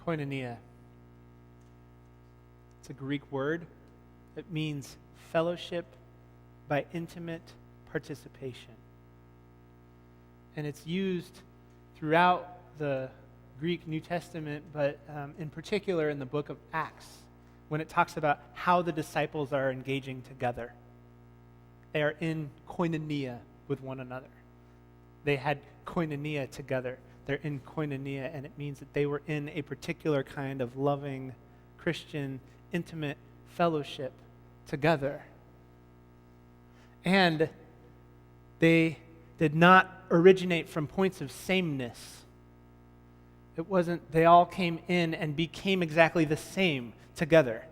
Koinonia. It's a Greek word. It means fellowship by intimate participation. And it's used throughout the Greek New Testament, but in particular in the book of Acts, when it talks about how the disciples are engaging together. They are in koinonia with one another. They had koinonia together. They're in koinonia, and it means that they were in a particular kind of loving, Christian, intimate fellowship together. And they did not originate from points of sameness. It wasn't they all came in and became exactly the same together.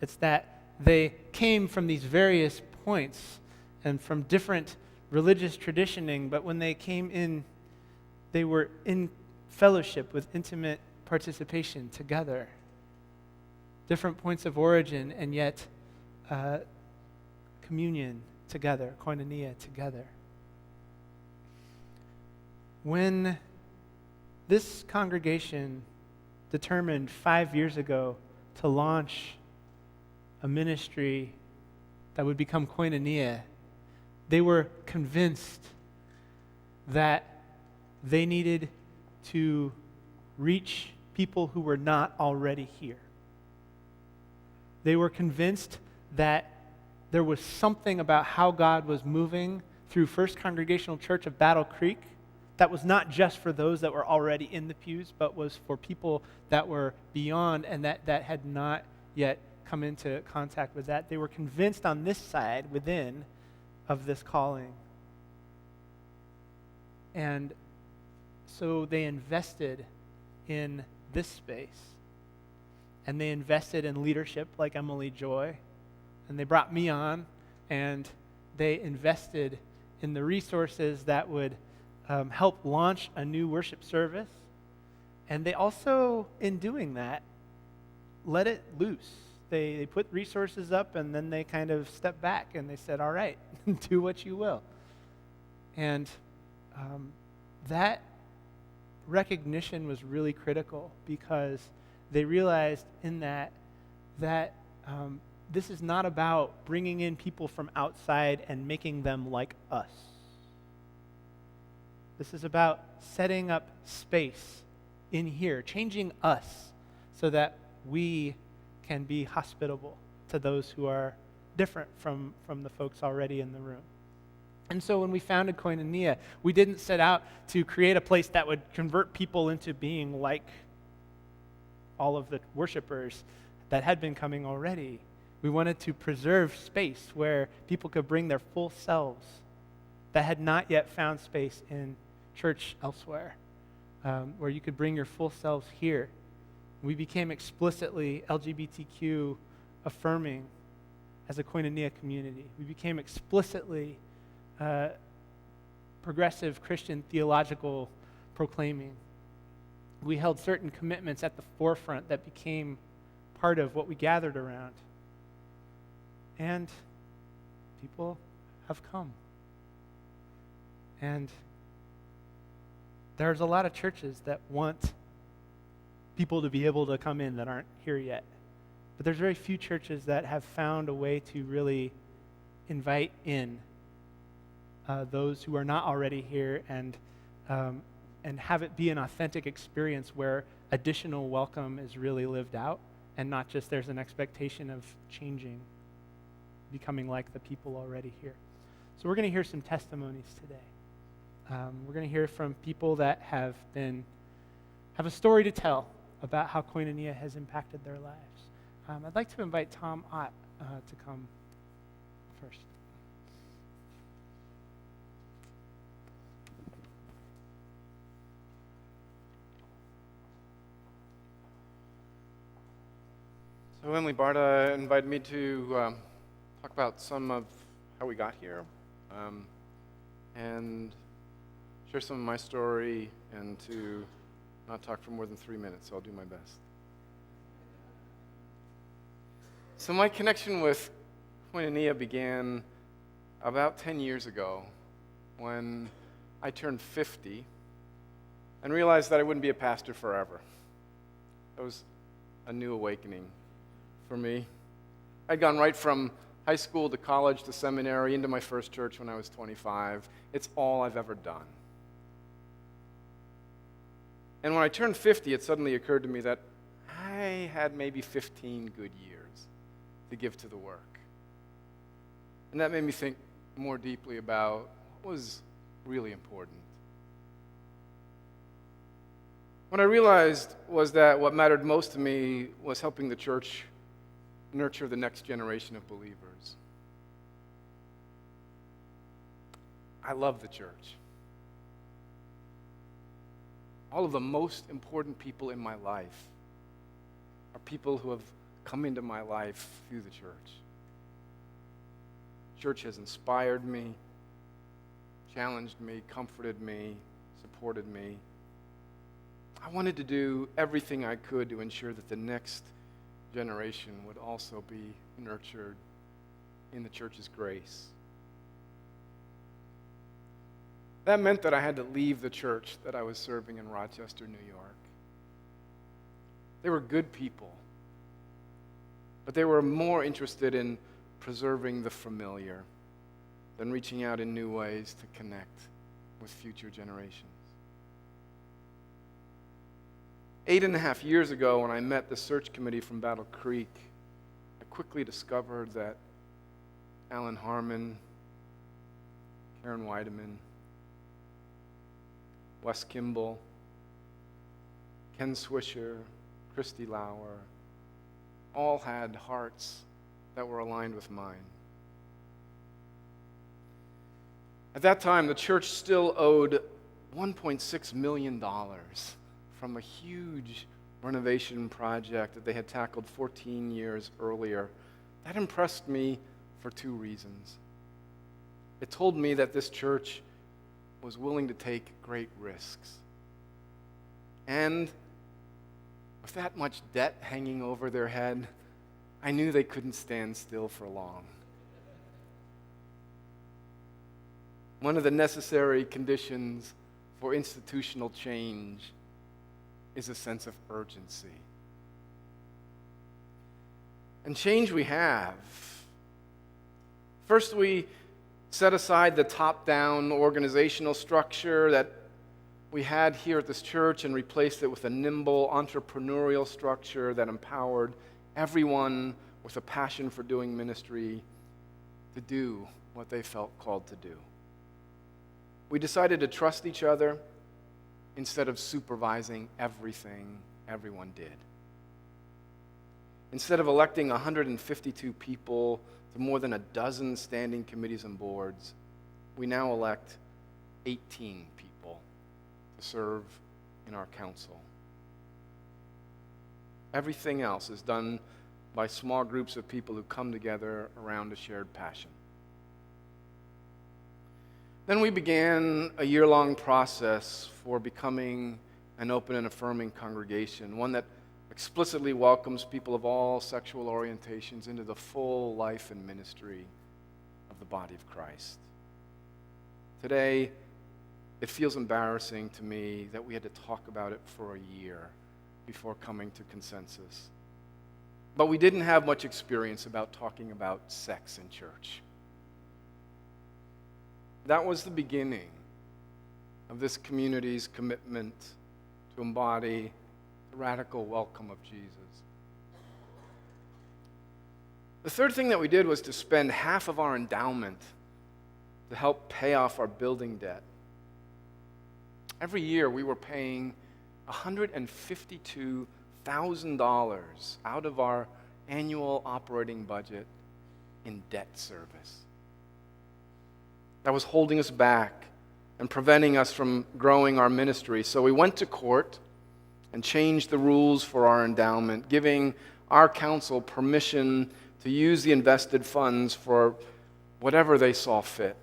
It's that they came from these various points and from different religious traditioning, but when they came in, they were in fellowship with intimate participation together. Different points of origin, and yet communion together, koinonia together. When this congregation determined 5 years ago to launch a ministry that would become Koinonia, they were convinced that they needed to reach people who were not already here. They were convinced that there was something about how God was moving through First Congregational Church of Battle Creek that was not just for those that were already in the pews, but was for people that were beyond and that had not yet come into contact with that. They were convinced on this side, within, of this calling. And so they invested in this space. And they invested in leadership like Emily Joy. And they brought me on, and they invested in the resources that would help launch a new worship service. And they also, in doing that, let it loose. They put resources up, and then they kind of stepped back, and they said, all right, do what you will. And that recognition was really critical, because they realized in that this is not about bringing in people from outside and making them like us. This is about setting up space in here, changing us so that we can be hospitable to those who are different from the folks already in the room. And so when we founded Koinonia, we didn't set out to create a place that would convert people into being like all of the worshipers that had been coming already. We wanted to preserve space where people could bring their full selves that had not yet found space in church elsewhere, where you could bring your full selves here. We became explicitly LGBTQ affirming as a Koinonia community. We became explicitly progressive Christian theological proclaiming. We held certain commitments at the forefront that became part of what we gathered around. And people have come. And there's a lot of churches that want people to be able to come in that aren't here yet. But there's very few churches that have found a way to really invite in those who are not already here and have it be an authentic experience where additional welcome is really lived out and not just there's an expectation of changing, becoming like the people already here. So we're going to hear some testimonies today. We're going to hear from people that have a story to tell about how Koinonia has impacted their lives. I'd like to invite Tom Ott to come first. So Emily Barta invited me to talk about some of how we got here and share some of my story and to not talk for more than 3 minutes, so I'll do my best. So my connection with Koinonia began about 10 years ago when I turned 50 and realized that I wouldn't be a pastor forever. That was a new awakening for me. I'd gone right from high school to college to seminary into my first church when I was 25. It's all I've ever done. And when I turned 50, it suddenly occurred to me that I had maybe 15 good years to give to the work. And that made me think more deeply about what was really important. What I realized was that what mattered most to me was helping the church nurture the next generation of believers. I love the church. All of the most important people in my life are people who have come into my life through the church. Church has inspired me, challenged me, comforted me, supported me. I wanted to do everything I could to ensure that the next generation would also be nurtured in the church's grace. That meant that I had to leave the church that I was serving in Rochester, New York. They were good people, but they were more interested in preserving the familiar than reaching out in new ways to connect with future generations. 8.5 years ago, when I met the search committee from Battle Creek, I quickly discovered that Alan Harmon, Karen Weideman, Wes Kimball, Ken Swisher, Christy Lauer, all had hearts that were aligned with mine. At that time, the church still owed $1.6 million from a huge renovation project that they had tackled 14 years earlier. That impressed me for two reasons. It told me that this church was willing to take great risks. And with that much debt hanging over their head, I knew they couldn't stand still for long. One of the necessary conditions for institutional change is a sense of urgency. And change we have. First, we set aside the top-down organizational structure that we had here at this church and replaced it with a nimble entrepreneurial structure that empowered everyone with a passion for doing ministry to do what they felt called to do. We decided to trust each other instead of supervising everything everyone did. Instead of electing 152 people to more than a dozen standing committees and boards, we now elect 18 people to serve in our council. Everything else is done by small groups of people who come together around a shared passion. Then we began a year-long process for becoming an open and affirming congregation, one that explicitly welcomes people of all sexual orientations into the full life and ministry of the body of Christ. Today, it feels embarrassing to me that we had to talk about it for a year before coming to consensus. But we didn't have much experience about talking about sex in church. That was the beginning of this community's commitment to embody the radical welcome of Jesus. The third thing that we did was to spend half of our endowment to help pay off our building debt. Every year we were paying $152,000 out of our annual operating budget in debt service. That was holding us back and preventing us from growing our ministry. So we went to court and changed the rules for our endowment, giving our council permission to use the invested funds for whatever they saw fit.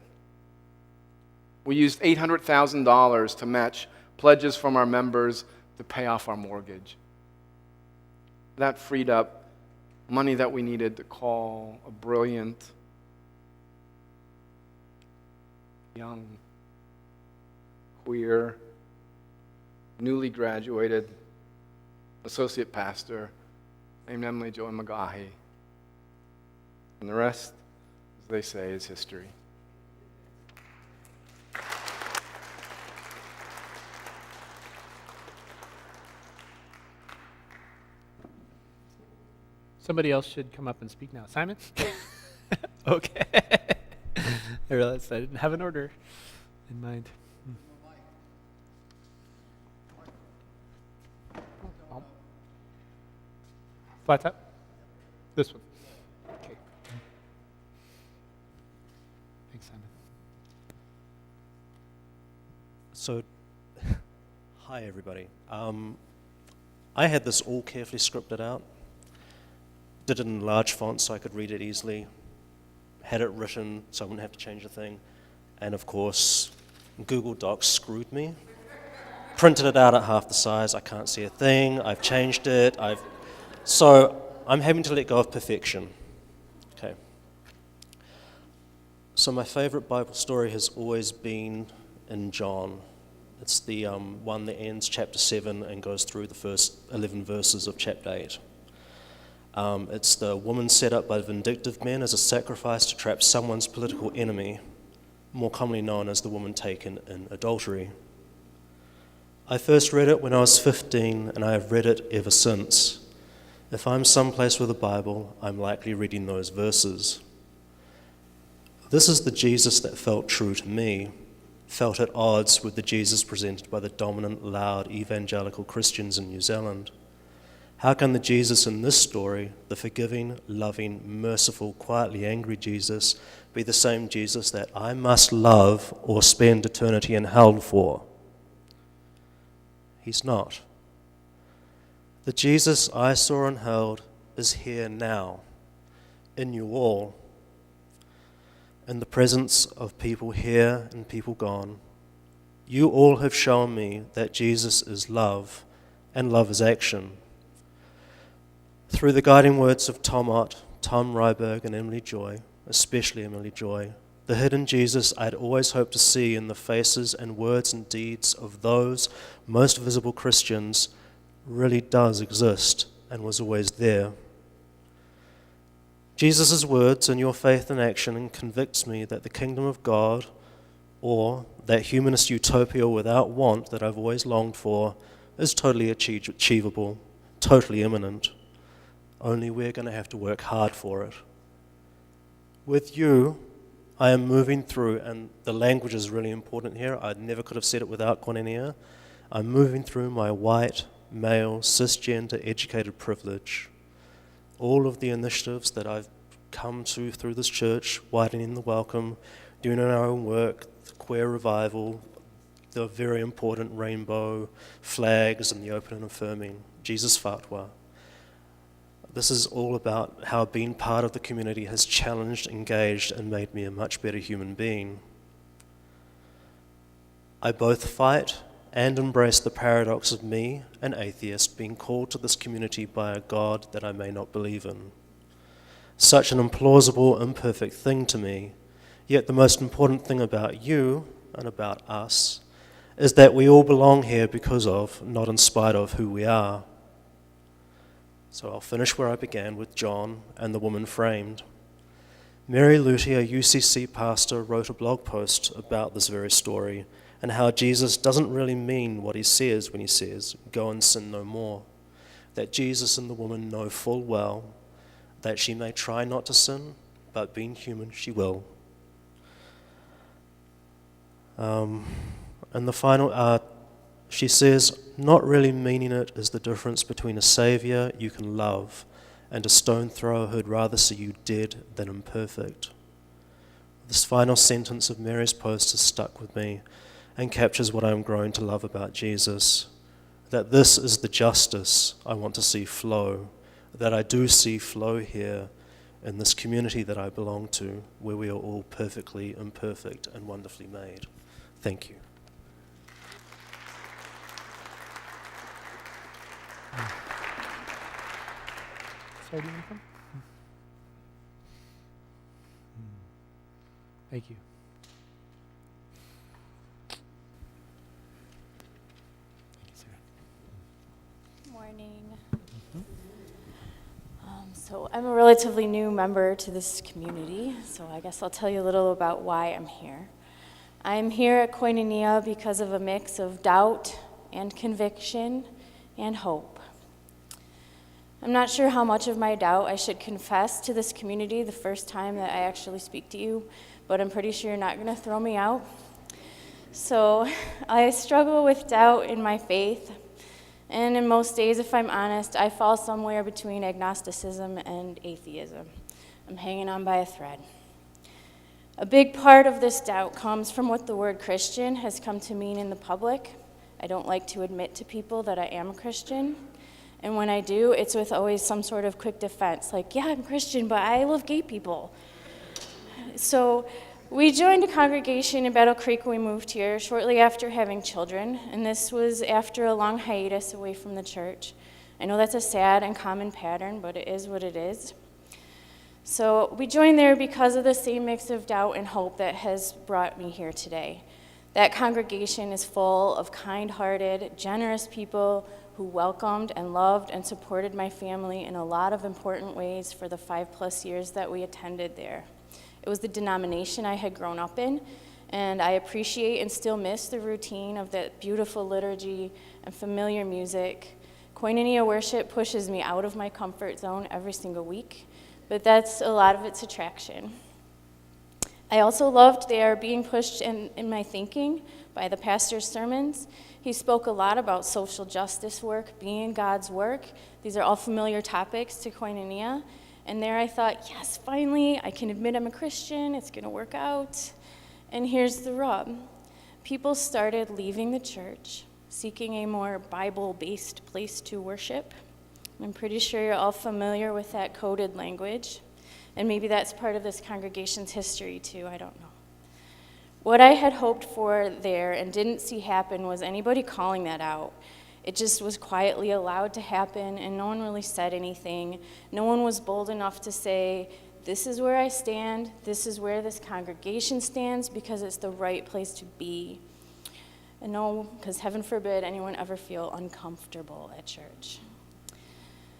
We used $800,000 to match pledges from our members to pay off our mortgage. That freed up money that we needed to call a brilliant, young, queer, newly graduated associate pastor named Emily Joy McGaughy. And the rest, as they say, is history. Somebody else should come up and speak now. Simon? Okay. I realized I didn't have an order in mind. Oh. Flat top? This one. Okay. Thanks, Simon. So, hi everybody. I had this all carefully scripted out. Did it in large font so I could read it easily. Had it written so I wouldn't have to change a thing. And of course, Google Docs screwed me. Printed it out at half the size. I can't see a thing. I've changed it. So I'm having to let go of perfection. Okay. So my favorite Bible story has always been in John. It's the one that ends chapter 7 and goes through the first 11 verses of chapter 8. It's the woman set up by vindictive men as a sacrifice to trap someone's political enemy, more commonly known as the woman taken in adultery. I first read it when I was 15, and I have read it ever since. If I'm someplace with a Bible, I'm likely reading those verses. This is the Jesus that felt true to me, felt at odds with the Jesus presented by the dominant, loud, evangelical Christians in New Zealand. How can the Jesus in this story, the forgiving, loving, merciful, quietly angry Jesus, be the same Jesus that I must love or spend eternity in hell for? He's not. The Jesus I saw and held is here now, in you all, in the presence of people here and people gone. You all have shown me that Jesus is love, and love is action. Through the guiding words of Tom Ott, Tom Ryberg, and Emily Joy, especially Emily Joy, the hidden Jesus I'd always hoped to see in the faces and words and deeds of those most visible Christians really does exist and was always there. Jesus' words and your faith in action convicts me that the kingdom of God, or that humanist utopia without want that I've always longed for, is totally achievable, totally imminent. Only we're going to have to work hard for it. With you, I am moving through, and the language is really important here. I never could have said it without Koinonia. I'm moving through my white, male, cisgender, educated privilege. All of the initiatives that I've come to through this church, widening the welcome, doing our own work, the queer revival, the very important rainbow flags and the open and affirming, Jesus Fatwa. This is all about how being part of the community has challenged, engaged, and made me a much better human being. I both fight and embrace the paradox of me, an atheist, being called to this community by a God that I may not believe in. Such an implausible, imperfect thing to me, yet the most important thing about you and about us is that we all belong here because of, not in spite of, who we are. So I'll finish where I began with John and the woman framed. Mary Luty, a UCC pastor, wrote a blog post about this very story and how Jesus doesn't really mean what he says when he says, "Go and sin no more." That Jesus and the woman know full well that she may try not to sin, but being human, she will. And the final, she says, not really meaning it is the difference between a saviour you can love and a stone thrower who'd rather see you dead than imperfect. This final sentence of Mary's post has stuck with me and captures what I am growing to love about Jesus, that this is the justice I want to see flow, that I do see flow here in this community that I belong to, where we are all perfectly imperfect and wonderfully made. Thank you. Sorry, do you want to come? Thank you. Thank you, Sarah. Morning. So I'm a relatively new member to this community, so I guess I'll tell you a little about why I'm here. I'm here at Koinonia because of a mix of doubt and conviction and hope. I'm not sure how much of my doubt I should confess to this community the first time that I actually speak to you, but I'm pretty sure you're not going to throw me out. So I struggle with doubt in my faith. And in most days, if I'm honest, I fall somewhere between agnosticism and atheism. I'm hanging on by a thread. A big part of this doubt comes from what the word Christian has come to mean in the public. I don't like to admit to people that I am a Christian. And when I do, it's with always some sort of quick defense, like, yeah, I'm Christian, but I love gay people. So we joined a congregation in Battle Creek when we moved here shortly after having children, and this was after a long hiatus away from the church. I know that's a sad and common pattern, but it is what it is. So we joined there because of the same mix of doubt and hope that has brought me here today. That congregation is full of kind-hearted, generous people who welcomed and loved and supported my family in a lot of important ways for the 5+ years that we attended there. It was the denomination I had grown up in, and I appreciate and still miss the routine of that beautiful liturgy and familiar music. Koinonia worship pushes me out of my comfort zone every single week, but that's a lot of its attraction. I also loved there being pushed in my thinking by the pastor's sermons. He spoke a lot about social justice work, being God's work. These are all familiar topics to Koinonia. And there I thought, yes, finally, I can admit I'm a Christian, it's gonna work out. And here's the rub. People started leaving the church, seeking a more Bible-based place to worship. I'm pretty sure you're all familiar with that coded language. And maybe that's part of this congregation's history too, I don't know. What I had hoped for there and didn't see happen was anybody calling that out. It just was quietly allowed to happen, and no one really said anything. No one was bold enough to say, this is where I stand, this is where this congregation stands, because it's the right place to be. And no, because heaven forbid anyone ever feel uncomfortable at church.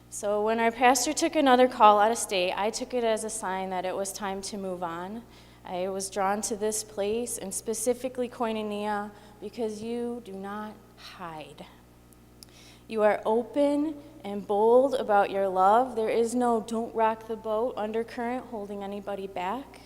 So when our pastor took another call out of state, I took it as a sign that it was time to move on. I was drawn to this place, and specifically Koinonia, because you do not hide. You are open and bold about your love. There is no don't rock the boat undercurrent holding anybody back.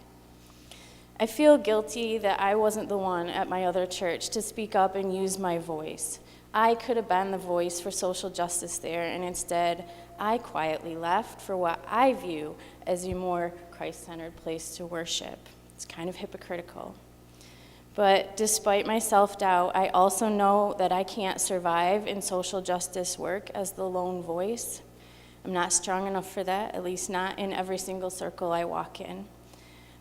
I feel guilty that I wasn't the one at my other church to speak up and use my voice. I could have been the voice for social justice there, and instead, I quietly left for what I view as a more Christ-centered place to worship. It's kind of hypocritical. But despite my self-doubt, I also know that I can't survive in social justice work as the lone voice. I'm not strong enough for that, at least not in every single circle I walk in.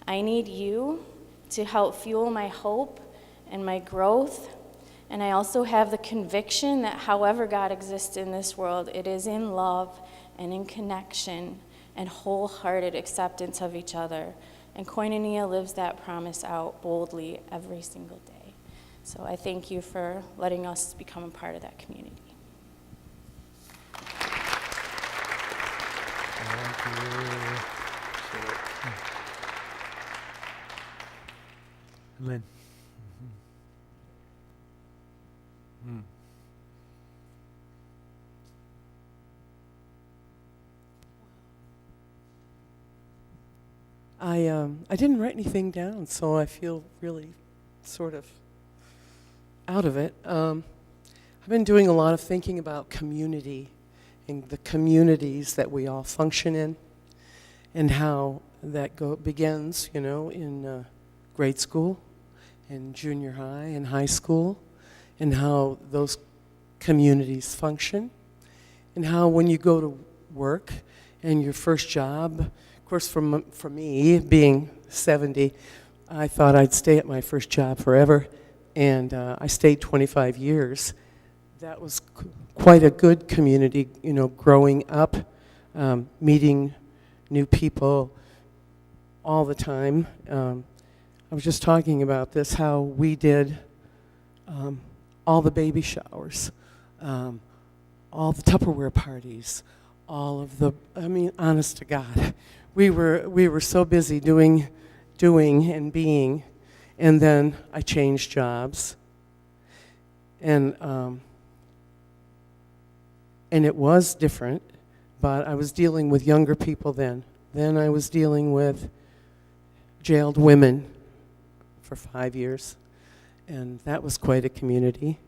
I need you to help fuel my hope and my growth, and I also have the conviction that however God exists in this world, it is in love and in connection and wholehearted acceptance of each other. And Koinonia lives that promise out boldly every single day. So I thank you for letting us become a part of that community. Lynn. I didn't write anything down, so I feel really sort of out of it. I've been doing a lot of thinking about community and the communities that we all function in, and how that begins, in grade school, and junior high, and high school, and how those communities function, and how when you go to work and your first job, of course, for me, being 70, I thought I'd stay at my first job forever, and I stayed 25 years. That was quite a good community, growing up, meeting new people all the time. I was just talking about this, how we did all the baby showers, all the Tupperware parties, all of the, I mean, honest to God, we were so busy doing and being, and then I changed jobs, and it was different, but I was dealing with younger people then. Then I was dealing with jailed women for 5 years, and that was quite a community.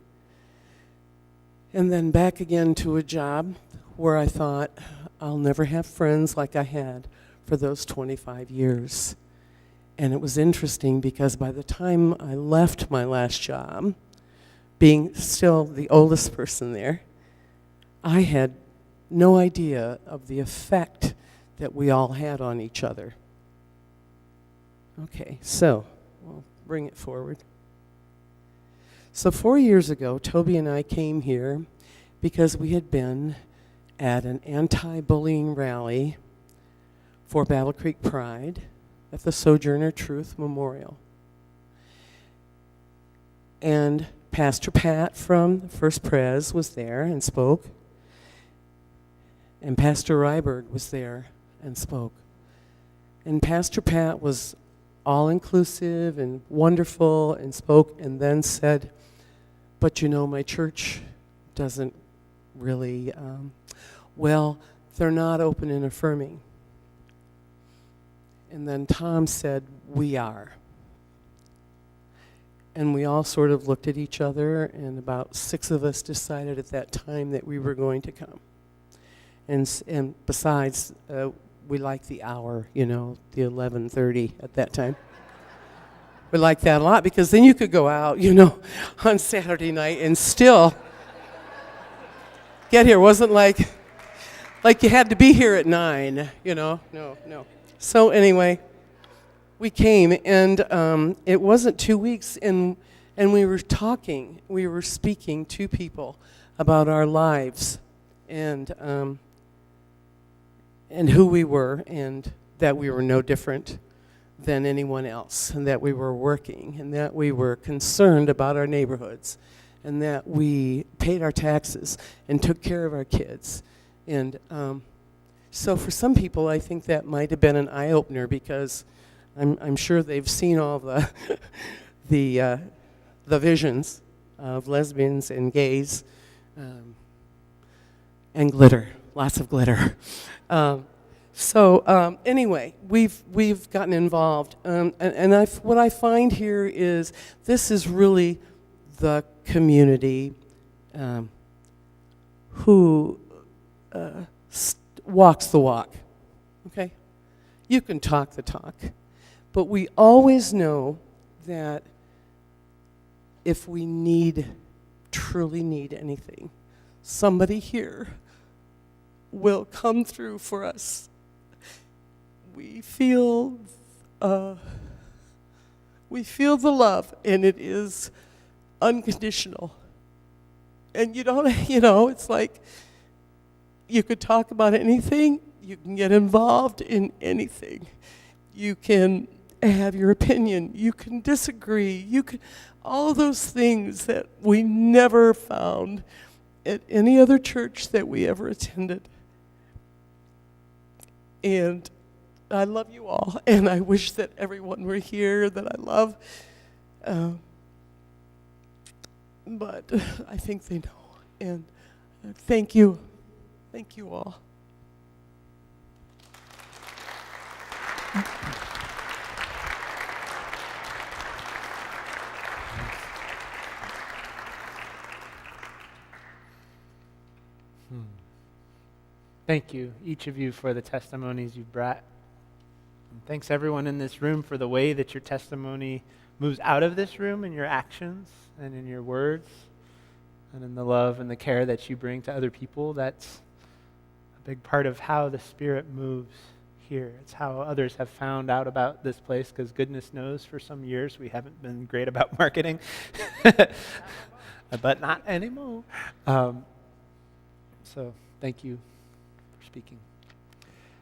And then back again to a job where I thought, I'll never have friends like I had for those 25 years. And it was interesting because by the time I left my last job, being still the oldest person there, I had no idea of the effect that we all had on each other. Okay, so we'll bring it forward. So 4 years ago, Toby and I came here because we had been at an anti-bullying rally for Battle Creek Pride at the Sojourner Truth Memorial. And Pastor Pat from First Pres was there and spoke. And Pastor Ryberg was there and spoke. And Pastor Pat was all-inclusive and wonderful and spoke and then said, but you know, my church doesn't really, well, they're not open and affirming. And then Tom said, we are. And we all sort of looked at each other, and about 6 of us decided at that time that we were going to come. And besides, we liked the hour, you know, the 11:30 at that time. We liked that a lot because then you could go out, you know, on Saturday night and still get here. It wasn't like you had to be here at 9, you know. No. So anyway, we came, and it wasn't 2 weeks, and we were talking. We were speaking to people about our lives and who we were, and that we were no different than anyone else, and that we were working, and that we were concerned about our neighborhoods, and that we paid our taxes and took care of our kids. And so for some people, I think that might have been an eye-opener, because I'm sure they've seen all the the visions of lesbians and gays and glitter, lots of glitter. So anyway, we've gotten involved, and what I find here is this is really the community who walks the walk. Okay, you can talk the talk, but we always know that if we truly need anything, somebody here will come through for us. We feel the love, and it is unconditional. And you don't, you know, it's like you could talk about anything, you can get involved in anything. You can have your opinion, you can disagree, you can, all those things that we never found at any other church that we ever attended. And I love you all, and I wish that everyone were here that I love. But I think they know. And thank you. Thank you all. Thank you, each of you, for the testimonies you've brought. And thanks, everyone in this room, for the way that your testimony moves out of this room in your actions and in your words and in the love and the care that you bring to other people. That's a big part of how the Spirit moves here. It's how others have found out about this place, because goodness knows for some years we haven't been great about marketing, but not anymore. So thank you for speaking.